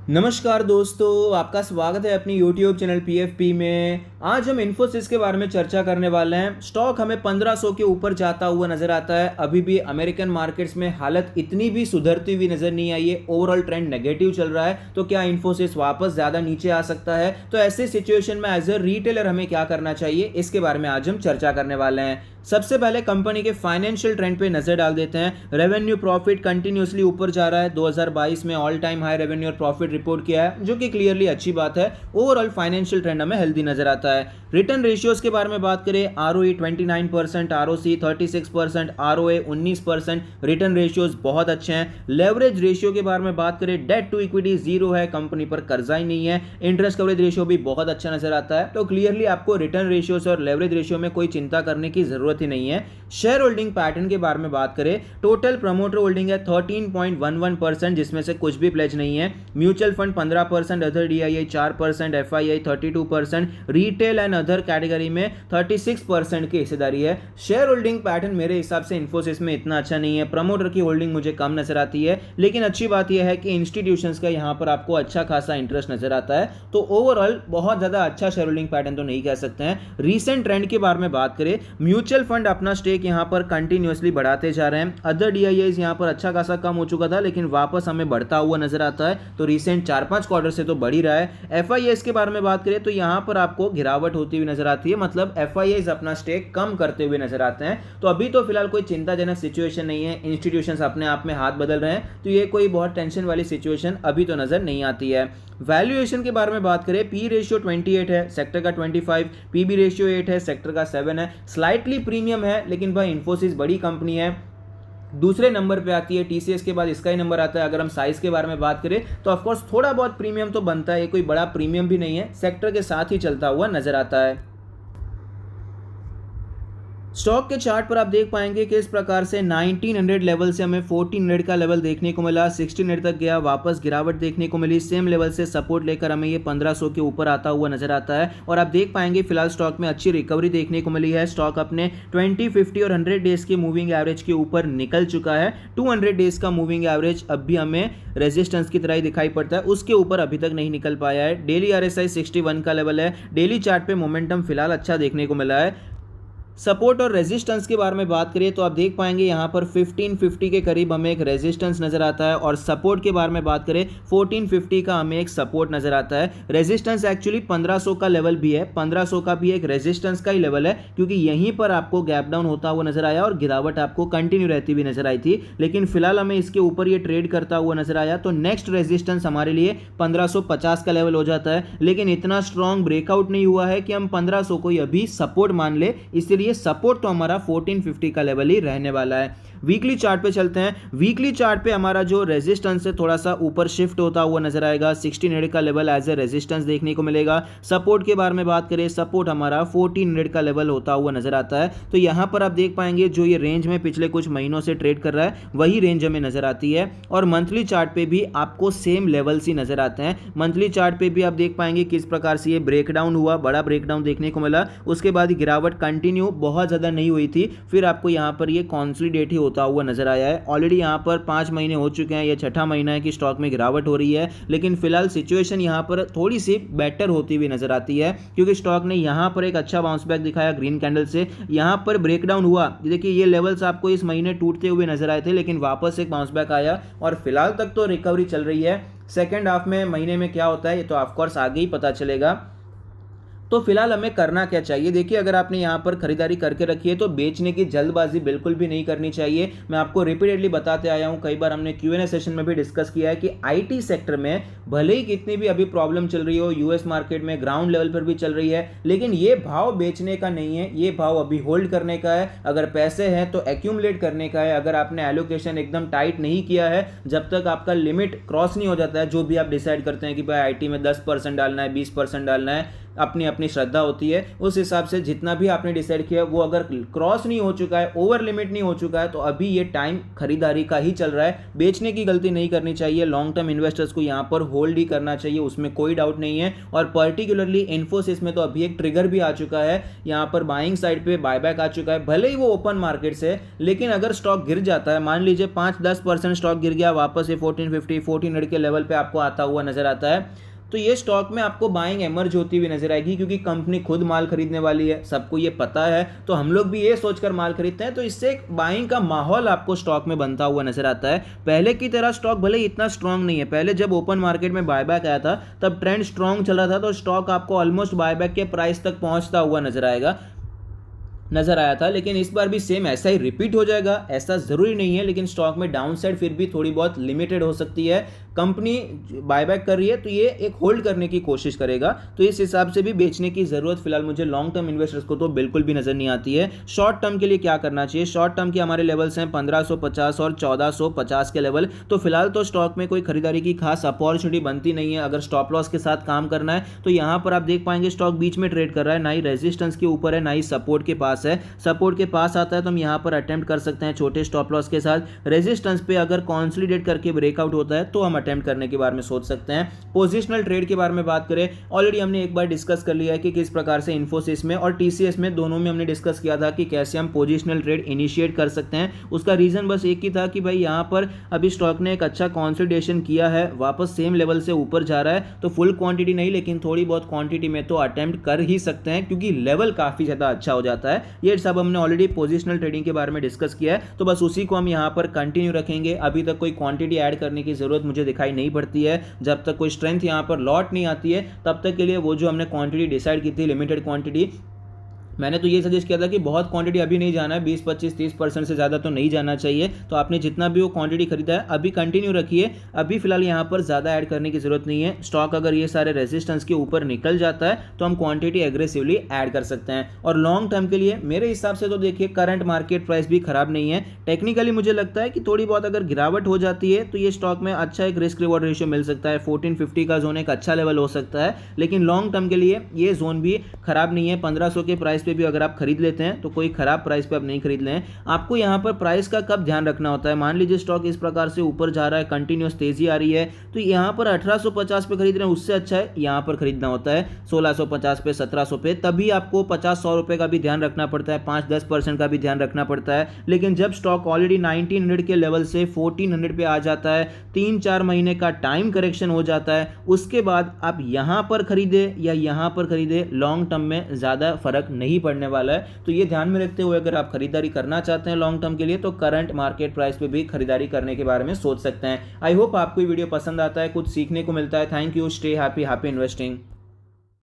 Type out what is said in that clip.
नमस्कार दोस्तों, आपका स्वागत है अपनी YouTube चैनल PFP में। आज हम इन्फोसिस के बारे में चर्चा करने वाले हैं। स्टॉक हमें 1500 के ऊपर जाता हुआ नजर आता है। अभी भी अमेरिकन मार्केट्स में हालत इतनी भी सुधरती हुई नजर नहीं आई है। ओवरऑल ट्रेंड नेगेटिव चल रहा है। तो क्या इन्फोसिस वापस ज़्यादा नीचे आ सकता है? तो ऐसे सिचुएशन में एज अ रिटेलर हमें क्या करना चाहिए, इसके बारे में आज हम चर्चा करने वाले हैं। सबसे पहले कंपनी के फाइनेंशियल ट्रेंड पे नजर डाल देते हैं। रेवेन्यू प्रॉफिट कंटिन्यूसली ऊपर जा रहा है। 2022 में ऑल टाइम हाई रेवेन्यू और प्रॉफिट रिपोर्ट किया है, जो कि क्लियरली अच्छी बात है। ओवरऑल फाइनेंशियल ट्रेंड हमें हेल्दी नजर आता है। रिटर्न रेशियोज के बारे में बात करें, ROE 29%, ROC 36%, ROA 19%। Return ratios बहुत अच्छे हैं। लेवरेज रेशियो के बारे में बात करें, डेट टू इक्विटी 0 है, कंपनी पर कर्जा ही नहीं है। इंटरेस्ट कवरेज रेशियो भी बहुत अच्छा नजर आता है। तो क्लियरली आपको रिटर्न रेशियोज और लेवरेज रेशियो में कोई चिंता करने की जरूरत ही नहीं है। शेयर होल्डिंग पैटर्न के बारे में बात करें, टोटल प्रमोटर होल्डिंग है 13.11%, जिसमें से कुछ भी प्लेज नहीं है। Mutual fund 15%, other DII 4%, FII 32%, retail and other category में 36% की हिस्सेदारी है। शेयर होल्डिंग पैटर्न मेरे हिसाब से इन्फोसिस में इतना अच्छा नहीं है। प्रमोटर की होल्डिंग मुझे कम नजर आती है, लेकिन अच्छी बात यह है कि इंस्टीट्यूशंस का यहां पर आपको अच्छा खासा इंटरेस्ट नजर आता है। तो ओवरऑल बहुत ज्यादा अच्छा शेयर होल्डिंग पैटर्न तो नहीं कह सकते हैं। रीसेंट ट्रेंड के बारे में बात करें, म्यूचुअल फंड अपना स्टेक यहां पर कंटिन्यूअसली बढ़ाते जा रहे हैं। अदर DIIs यहां पर अच्छा खासा कम हो चुका था, लेकिन वापस हमें बढ़ता हुआ नजर आता है। तो रिसेंट 4-5 क्वार्टर से तो बढ़ ही रहा है। FIIs के बारे में बात करें तो यहां पर आपको गिरावट होती हुई नजर आती है, मतलब FIIs अपना स्टेक कम करते हुए नजर आते हैं। तो अभी तो फिलहाल कोई चिंताजनक सिचुएशन नहीं है। इंस्टीट्यूशंस अपने आप में हाथ बदल रहे हैं, तो ये कोई बहुत टेंशन वाली सिचुएशन अभी तो नजर नहीं आती है। वैल्यूएशन के बारे में बात करें, P रेशियो 28 है, सेक्टर का 25, PB रेशियो 8 है, सेक्टर का 7 है। स्लाइटली प्रीमियम है, लेकिन भाई इन्फोसिस बड़ी कंपनी है। दूसरे नंबर पे आती है TCS के बाद इसका ही नंबर आता है। अगर हम साइज के बारे में बात करें तो ऑफकोर्स थोड़ा बहुत प्रीमियम तो बनता है, कोई बड़ा प्रीमियम भी नहीं है, सेक्टर के साथ ही चलता हुआ नजर आता है। स्टॉक के चार्ट पर आप देख पाएंगे कि इस प्रकार से 1900 लेवल से हमें 1400 का लेवल देखने को मिला, 1600 तक गया, वापस गिरावट देखने को मिली। सेम लेवल से सपोर्ट लेकर हमें ये 1500 के ऊपर आता हुआ नजर आता है। और आप देख पाएंगे फिलहाल स्टॉक में अच्छी रिकवरी देखने को मिली है। स्टॉक अपने 20, 50 और 100 डेज के मूविंग एवरेज के ऊपर निकल चुका है। 200 डेज का मूविंग एवरेज अब भी हमें रेजिस्टेंस की तरह ही दिखाई पड़ता है, उसके ऊपर अभी तक नहीं निकल पाया है। डेली RSI 61 का लेवल है। डेली चार्ट पे मोमेंटम फिलहाल अच्छा देखने को मिला है। सपोर्ट और रेजिस्टेंस के बारे में बात करिए तो आप देख पाएंगे यहाँ पर 1550 के करीब हमें एक रेजिस्टेंस नजर आता है, और सपोर्ट के बारे में बात करें 1450 का हमें एक सपोर्ट नजर आता है। रेजिस्टेंस एक्चुअली 1500 का लेवल भी है, 1500 का भी एक रेजिस्टेंस का ही लेवल है, क्योंकि यहीं पर आपको गैप डाउन होता हुआ नजर आया और गिरावट आपको कंटिन्यू रहती हुई नजर आई थी। लेकिन फिलहाल हमें इसके ऊपर ये ट्रेड करता हुआ नजर आया, तो नेक्स्ट रेजिस्टेंस हमारे लिए 1550 का लेवल हो जाता है। लेकिन इतना स्ट्रॉन्ग ब्रेकआउट नहीं हुआ है कि हम 1500 को अभी सपोर्ट मान ले, इसलिए सपोर्ट तो हमारा 1450 का लेवल ही रहने वाला है। वीकली चार्ट पे चलते हैं। वीकली चार्ट पे हमारा जो रेजिस्टेंस है थोड़ा सा ऊपर शिफ्ट होता हुआ नजर आएगा। 1600 का लेवल एज ए रेजिस्टेंस देखने को मिलेगा। सपोर्ट के बारे में बात करें, सपोर्ट हमारा 1400 का लेवल होता हुआ नजर आता है। तो यहां पर आप देख पाएंगे जो ये रेंज में पिछले कुछ महीनों से ट्रेड कर रहा है, वही रेंज हमें नजर आती है। और मंथली चार्ट पे भी आपको सेम लेवल्स ही नजर आते हैं। मंथली चार्ट पे भी आप देख पाएंगे किस प्रकार से ये ब्रेकडाउन हुआ, बड़ा ब्रेकडाउन देखने को मिला। उसके बाद गिरावट कंटिन्यू बहुत ज्यादा नहीं हुई थी, फिर आपको यहां पर ये कॉन्सोलिडेट ही होता हुआ नजर आया है। ऑलरेडी यहां पर 5 महीने हो चुके हैं, ये छठा महीना है कि स्टॉक में गिरावट हो रही है। लेकिन फिलहाल सिचुएशन यहां पर थोड़ी सी बेटर होती हुई नजर आती है, क्योंकि स्टॉक ने यहां पर एक अच्छा बाउंस बैक दिखाया ग्रीन कैंडल से। यहां पर ब्रेकडाउन हुआ, देखिए ये लेवल्स आपको इस महीने टूटते हुए नजर आए थे, लेकिन वापस एक बाउंस बैक आया और फिलहाल तक तो रिकवरी चल रही है। सेकेंड हाफ में महीने में क्या होता है ये तो ऑफकोर्स आगे ही पता चलेगा। तो फिलहाल हमें करना क्या चाहिए, देखिए अगर आपने यहाँ पर खरीदारी करके रखी है तो बेचने की जल्दबाजी बिल्कुल भी नहीं करनी चाहिए। मैं आपको रिपीटेडली बताते आया हूँ, कई बार हमने Q&A सेशन में भी डिस्कस किया है कि IT सेक्टर में भले ही कितनी भी अभी प्रॉब्लम चल रही हो, US मार्केट में ग्राउंड लेवल पर भी चल रही है, लेकिन ये भाव बेचने का नहीं है, ये भाव अभी होल्ड करने का है। अगर पैसे हैं तो एक्यूमुलेट करने का है। अगर आपने एलोकेशन एकदम टाइट नहीं किया है, जब तक आपका लिमिट क्रॉस नहीं हो जाता है, जो भी आप डिसाइड करते हैं कि भाई IT में 10% डालना है, 20% डालना है, अपनी अपनी श्रद्धा होती है। उस हिसाब से जितना भी आपने डिसाइड किया वो अगर क्रॉस नहीं हो चुका है, ओवर लिमिट नहीं हो चुका है, तो अभी ये टाइम खरीदारी का ही चल रहा है। बेचने की गलती नहीं करनी चाहिए। लॉन्ग टर्म इन्वेस्टर्स को यहाँ पर होल्ड ही करना चाहिए, उसमें कोई डाउट नहीं है। और पर्टिकुलरली इन्फोसिस में तो अभी एक ट्रिगर भी आ चुका है, यहाँ पर बाइंग साइड पे बायबैक आ चुका है, भले ही वो ओपन मार्केट से, लेकिन अगर स्टॉक गिर जाता है, मान लीजिए 5-10% स्टॉक गिर गया, वापस ये 1450 1400 के लेवल पे आपको आता हुआ नजर आता है, तो ये स्टॉक में आपको बाइंग एमर्ज होती हुई नजर आएगी, क्योंकि कंपनी खुद माल खरीदने वाली है, सबको ये पता है। तो हम लोग भी ये सोचकर माल खरीदते हैं, तो इससे एक बाइंग का माहौल आपको स्टॉक में बनता हुआ नजर आता है। पहले की तरह स्टॉक भले इतना स्ट्रांग नहीं है, पहले जब ओपन मार्केट में बायबैक आया था तब ट्रेंड स्ट्रांग चला था, तो स्टॉक आपको ऑलमोस्ट बायबैक के प्राइस तक पहुंचता हुआ नजर आया था। लेकिन इस बार भी सेम ऐसा ही रिपीट हो जाएगा ऐसा ज़रूरी नहीं है, लेकिन स्टॉक में डाउन साइड फिर भी थोड़ी बहुत लिमिटेड हो सकती है। कंपनी बायबैक कर रही है तो ये एक होल्ड करने की कोशिश करेगा, तो इस हिसाब से भी बेचने की ज़रूरत फिलहाल मुझे लॉन्ग टर्म इन्वेस्टर्स को तो बिल्कुल भी नज़र नहीं आती है। शॉर्ट टर्म के लिए क्या करना चाहिए, शॉर्ट टर्म के हमारे लेवल्स हैं 1550 और 1450 के लेवल। तो फिलहाल तो स्टॉक में कोई खरीदारी की खास अपॉर्चुनिटी बनती नहीं है। अगर स्टॉप लॉस के साथ काम करना है तो यहाँ पर आप देख पाएंगे स्टॉक बीच में ट्रेड कर रहा है, ना ही रेजिस्टेंस के ऊपर है ना ही सपोर्ट के पास है। सपोर्ट के पास आता है तो हम यहाँ पर अटेम्प्ट कर सकते हैं छोटे स्टॉप लॉस के साथ। रेजिस्टेंस पे अगर कॉन्सोलिडेट करके ब्रेकआउट होता है तो हम अटेम्प्ट करने के बारे में सोच सकते हैं। पोजिशनल ट्रेड के बारे में बात करें, ऑलरेडी हमने एक बार डिस्कस कर लिया है कि किस प्रकार से इन्फोसिस में और टीसीएस में दोनों में हमने डिस्कस किया था कि कैसे हम पोजिशनल ट्रेड इनिशिएट कर सकते हैं। उसका रीजन बस एक ही था कि भाई यहाँ पर अभी स्टॉक ने एक अच्छा कॉन्सोलिडेशन किया है, वापस सेम लेवल से ऊपर जा रहा है, तो फुल क्वांटिटी नहीं लेकिन थोड़ी बहुत क्वांटिटी में तो अटेम्प्ट कर ही सकते हैं, क्योंकि लेवल काफी ज्यादा अच्छा हो जाता है। ये सब हमने ऑलरेडी पोजिशनल ट्रेडिंग के बारे में डिस्कस किया है, तो बस उसी को हम यहाँ पर कंटिन्यू रखेंगे। अभी तक कोई क्वांटिटी ऐड करने की जरूरत मुझे दिखाई नहीं पड़ती है। जब तक कोई स्ट्रेंथ यहाँ पर लॉट नहीं आती है तब तक के लिए वो जो हमने क्वांटिटी डिसाइड की थी लिमिटेड क्वांटिटी, मैंने तो ये सजेस्ट किया था कि बहुत क्वांटिटी अभी नहीं जाना है, 20 25 30% से ज़्यादा तो नहीं जाना चाहिए। तो आपने जितना भी वो क्वांटिटी खरीदा है अभी कंटिन्यू रखिए, अभी फिलहाल यहाँ पर ज़्यादा ऐड करने की ज़रूरत नहीं है। स्टॉक अगर ये सारे रेजिस्टेंस के ऊपर निकल जाता है तो हम क्वांटिटी एग्रेसिवली ऐड कर सकते हैं। और लॉन्ग टर्म के लिए मेरे हिसाब से तो देखिए करंट मार्केट प्राइस भी खराब नहीं है। टेक्निकली मुझे लगता है कि थोड़ी बहुत अगर गिरावट हो जाती है तो ये स्टॉक में अच्छा एक रिस्क रिवॉर्ड रेशियो मिल सकता है। 1450 का जोन एक अच्छा लेवल हो सकता है, लेकिन लॉन्ग टर्म के लिए ये जोन भी खराब नहीं है। 1500 के प्राइस पे भी अगर आप खरीद लेते हैं तो कोई खराब प्राइस पे आप नहीं खरीद लें। आपको यहाँ पर प्राइस का कब ध्यान रखना होता है, मान लीजिए स्टॉक इस प्रकार से ऊपर जा रहा है, कंटिन्यूस तेजी आ रही है, तो यहाँ पर 1850 पे खरीद रहे हैं, उससे अच्छा है यहाँ पर खरीदना होता है 1650 पे 1700 पे। तभी आपको 50-100 रुपए का भी ध्यान रखना पड़ता है, 5-10% का भी ध्यान रखना पड़ता है। लेकिन जब स्टॉक ऑलरेडी 1900 के लेवल से 1400 पे आ जाता है, 3-4 महीने का टाइम करेक्शन हो जाता है, उसके बाद आप यहाँ पर खरीदे या यहाँ पर खरीदे, लॉन्ग टर्म में ज़्यादा फर्क नहीं पड़ने वाला है। तो ये ध्यान में रखते हुए अगर आप खरीदारी करना चाहते हैं लॉन्ग टर्म के लिए तो करंट मार्केट प्राइस पे भी खरीदारी करने के बारे में सोच सकते हैं। आई होप आपको ये वीडियो पसंद आता है, कुछ सीखने को मिलता है। Thank you, stay happy, happy investing.